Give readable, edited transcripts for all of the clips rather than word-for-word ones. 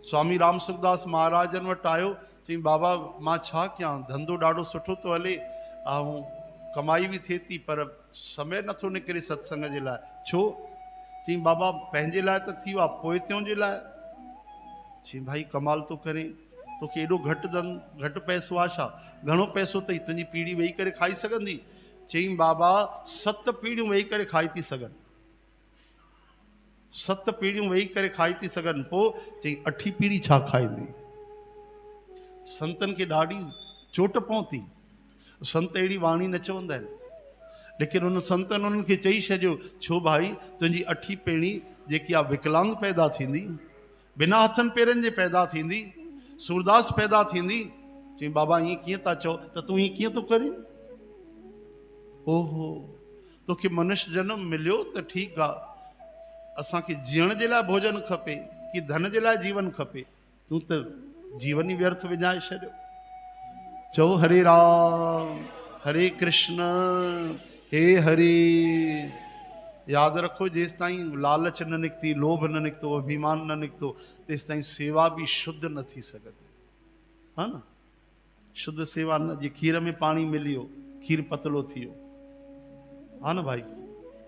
स्वामी राम सुखदास महाराजन वटि आयो, चई बाबा मां छा कयां, धंधो ॾाढो सुठो थो हले ऐं कमाई भी थिए थी, पर समय नथो निकिरे सत्संग जे लाइ। छो? चई बाबा पंहिंजे लाइ त थी वियो आहे, पोइतियों जे लाइ। चई भाई कमाल तो करे, तोखे एॾो घटि पैसो आहे छा? घणो पैसो अथई, तुंहिंजी पीढ़ी वेही करे खाई सघंदी? चई बाबा 7 पीढ़ियूं वेही करे खाई थी सघनि, 7 पीढ़ियूं वेही करे खाई थी सघनि। पोइ चई 8 पीढ़ी छा खाईंदी? संतनि खे ॾाढी चोट पहुती। संत अहिड़ी वाणी न चवंदा आहिनि, लेकिन उन संतनि उन्हनि खे चई छॾियो, छो भाई तुंहिंजी 8 पीढ़ी जेकी आहे विकलांग पैदा थींदी, बिना हथनि पेरनि जे पैदा थींदी, सूरदास पैदा थींदी। चई बाबा ईअं कीअं था चओ, त तूं ईअं कीअं थो करे? ओहो, तोखे मनुष्य जन्म मिलियो त ठीकु आहे, असांखे जीअण जे लाइ भोजन खपे कि धन जे लाइ जीवन खपे? तूं त जीवन ई व्यर्थ विञाए छॾियो। चओ हरे राम हरे कृष्ण हे हरे। याद रखो, जेसि ताईं लालच न निकिती, लोभ न निकितो, अभिमान न निकितो, तेसि ताईं सेवा भी शुद्ध न थी सघंदी, हा न? शुद्ध सेवा न, जे खीर में पाणी मिली वियो, खीर पतलो थी वियो, हा न भाई?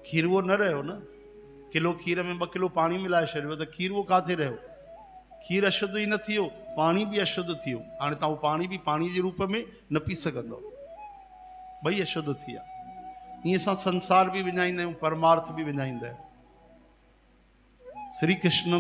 खीर वो न रहियो न। किलो खीर में 2 किलो पाणी मिलाए छॾियो त खीर वो काथे रहियो? खीर अशुद्ध ई न थी वियो, पाणी भी अशुद्ध थी वियो। हाणे तव्हां पाणी भी पाणी जे रूप में न पी सघंदव, ॿई अशुद्ध थी विया। ईअं असां संसार भी विञाईंदा आहियूं, परमार्थ भी विञाईंदा आहियूं। श्री कृष्ण